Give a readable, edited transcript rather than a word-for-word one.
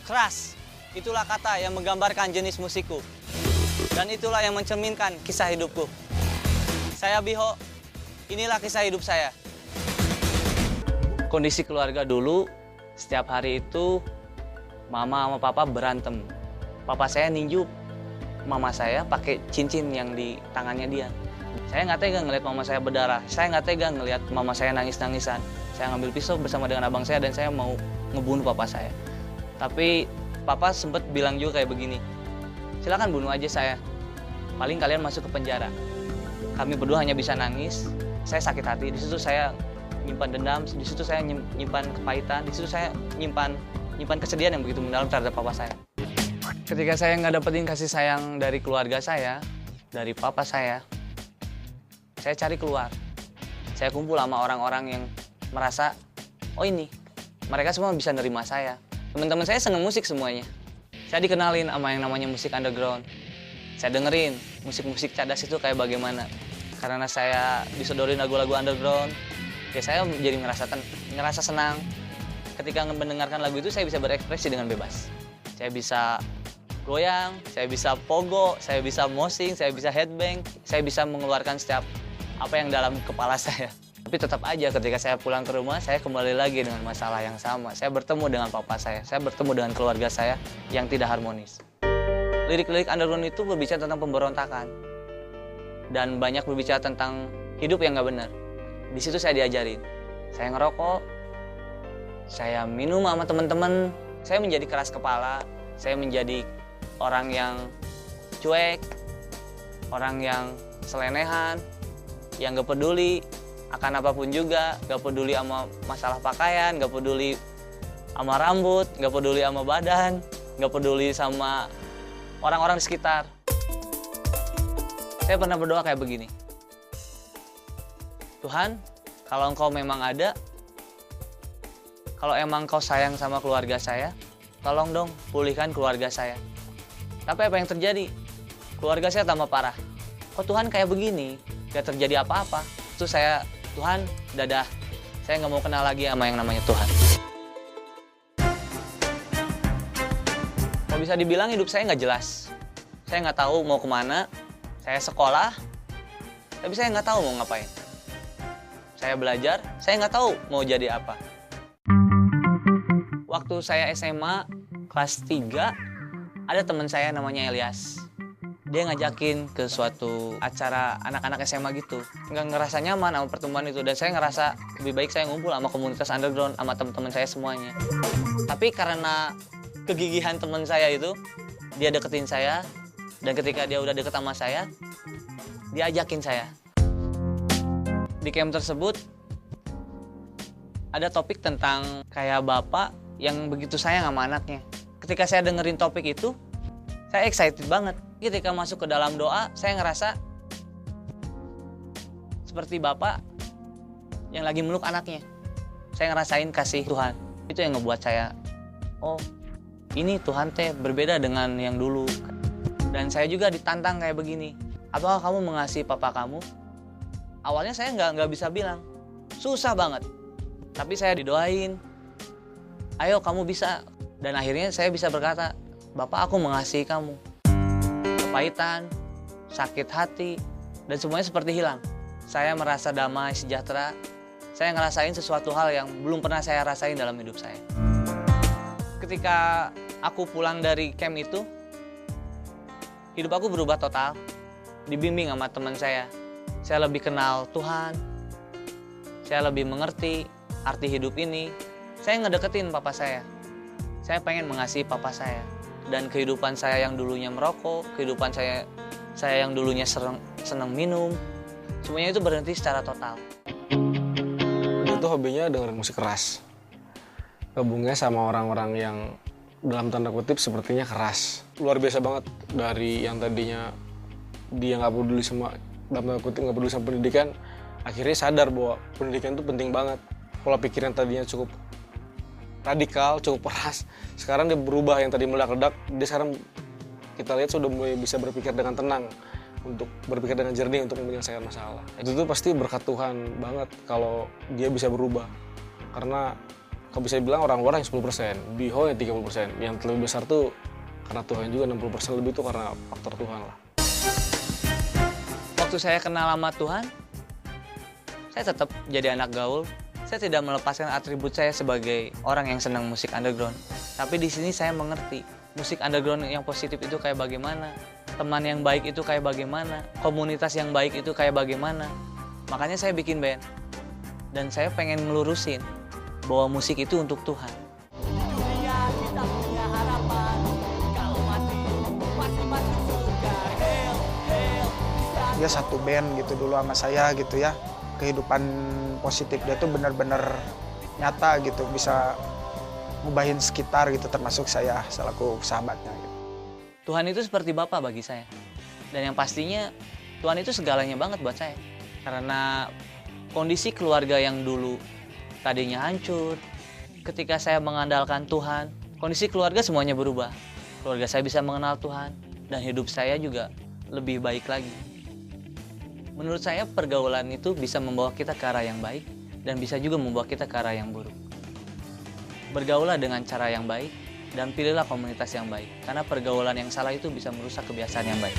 Keras, itulah kata yang menggambarkan jenis musikku. Dan itulah yang mencerminkan kisah hidupku. Saya Biho, inilah kisah hidup saya. Kondisi keluarga dulu, setiap hari itu mama sama papa berantem. Papa saya ninju mama saya pakai cincin yang di tangannya dia. Saya nggak tega ngeliat mama saya berdarah. Saya nggak tega ngeliat mama saya nangis-nangisan. Saya ngambil pisau bersama dengan abang saya dan saya mau ngebunuh papa saya. Tapi papa sempat bilang juga kayak begini, silakan bunuh aja saya, paling kalian masuk ke penjara. Kami berdua hanya bisa nangis, saya sakit hati, di situ saya nyimpan dendam, di situ saya nyimpan kepahitan, di situ saya nyimpan kesedihan yang begitu mendalam terhadap papa saya. Ketika saya nggak dapetin kasih sayang dari keluarga saya, dari papa saya cari keluar. Saya kumpul sama orang-orang yang merasa, oh ini, mereka semua bisa nerima saya. Teman-teman saya seneng musik semuanya. Saya dikenalin sama yang namanya musik underground. Saya dengerin musik-musik cadas itu kayak bagaimana. Karena saya disodorin lagu-lagu underground, ya saya jadi ngerasa senang. Ketika mendengarkan lagu itu, saya bisa berekspresi dengan bebas. Saya bisa goyang, saya bisa pogo, saya bisa moshing, saya bisa headbang, saya bisa mengeluarkan setiap apa yang dalam kepala saya. Tapi tetap aja ketika saya pulang ke rumah, saya kembali lagi dengan masalah yang sama. Saya bertemu dengan papa saya bertemu dengan keluarga saya yang tidak harmonis. Lirik-lirik underground itu berbicara tentang pemberontakan. Dan banyak berbicara tentang hidup yang nggak benar. Di situ saya diajarin. Saya ngerokok, saya minum sama teman-teman, saya menjadi keras kepala, saya menjadi orang yang cuek, orang yang selenehan, yang nggak peduli akan apapun juga, gak peduli sama masalah pakaian, gak peduli sama rambut, gak peduli sama badan, gak peduli sama orang-orang di sekitar. Saya pernah berdoa kayak begini, Tuhan, kalau Engkau memang ada, kalau emang Engkau sayang sama keluarga saya, tolong dong pulihkan keluarga saya. Tapi apa yang terjadi? Keluarga saya tambah parah. Kok Tuhan kayak begini? Gak terjadi apa-apa. Terus saya, Tuhan, dadah, saya nggak mau kenal lagi sama yang namanya Tuhan. Kalau bisa dibilang hidup saya nggak jelas. Saya nggak tahu mau kemana, saya sekolah, tapi saya nggak tahu mau ngapain. Saya belajar, saya nggak tahu mau jadi apa. Waktu saya SMA, kelas 3, ada teman saya namanya Elias. Dia ngajakin ke suatu acara anak-anak SMA gitu. Nggak ngerasa nyaman sama pertemuan itu. Dan saya ngerasa lebih baik saya ngumpul sama komunitas underground, sama teman-teman saya semuanya. Tapi karena kegigihan teman saya itu, dia deketin saya. Dan ketika dia udah deket sama saya, dia ajakin saya. Di camp tersebut, ada topik tentang kayak bapak yang begitu sayang sama anaknya. Ketika saya dengerin topik itu, saya excited banget. Ketika masuk ke dalam doa, saya ngerasa seperti bapak yang lagi meluk anaknya. Saya ngerasain kasih Tuhan. Itu yang ngebuat saya, oh ini Tuhan teh berbeda dengan yang dulu. Dan saya juga ditantang kayak begini, apakah kamu mengasihi papa kamu? Awalnya saya nggak bisa bilang, susah banget. Tapi saya didoain, ayo kamu bisa. Dan akhirnya saya bisa berkata, Bapak, aku mengasihi kamu. Kepahitan, sakit hati, dan semuanya seperti hilang. Saya merasa damai, sejahtera. Saya ngerasain sesuatu hal yang belum pernah saya rasain dalam hidup saya. Ketika aku pulang dari camp itu, hidup aku berubah total. Dibimbing sama teman saya. Saya lebih kenal Tuhan. Saya lebih mengerti arti hidup ini. Saya ngedeketin papa saya. Saya pengen mengasihi papa saya. Dan kehidupan saya yang dulunya merokok, kehidupan saya yang dulunya senang minum, semuanya itu berhenti secara total. Dia tuh hobinya dengerin musik keras. Gabungnya sama orang-orang yang dalam tanda kutip sepertinya keras. Luar biasa banget. Dari yang tadinya dia nggak peduli sama, dalam tanda kutip nggak peduli sama pendidikan, akhirnya sadar bahwa pendidikan itu penting banget. Pola pikir yang tadinya cukup radikal, cukup keras, sekarang dia berubah. Yang tadi meledak-ledak, dia sekarang kita lihat sudah mulai bisa berpikir dengan tenang, untuk berpikir dengan jernih untuk menyelesaikan masalah. Itu tuh pasti berkat Tuhan banget kalau dia bisa berubah. Karena kalau bisa bilang orang luar yang 10%, Biho yang 30%. Yang lebih besar tuh karena Tuhan juga, 60% lebih tuh karena faktor Tuhan lah. Waktu saya kenal sama Tuhan, saya tetap jadi anak gaul. Saya tidak melepaskan atribut saya sebagai orang yang senang musik underground. Tapi di sini saya mengerti, musik underground yang positif itu kayak bagaimana, teman yang baik itu kayak bagaimana, komunitas yang baik itu kayak bagaimana. Makanya saya bikin band. Dan saya pengen melurusin bahwa musik itu untuk Tuhan. Dia satu band gitu dulu sama saya gitu ya. Kehidupan positif dia tuh benar-benar nyata gitu, bisa ngubahin sekitar gitu, termasuk saya selaku sahabatnya gitu. Tuhan itu seperti Bapa bagi saya. Dan yang pastinya Tuhan itu segalanya banget buat saya. Karena kondisi keluarga yang dulu tadinya hancur, ketika saya mengandalkan Tuhan, kondisi keluarga semuanya berubah. Keluarga saya bisa mengenal Tuhan, dan hidup saya juga lebih baik lagi. Menurut saya pergaulan itu bisa membawa kita ke arah yang baik, dan bisa juga membawa kita ke arah yang buruk. Bergaulah dengan cara yang baik, dan pilihlah komunitas yang baik. Karena pergaulan yang salah itu bisa merusak kebiasaan yang baik.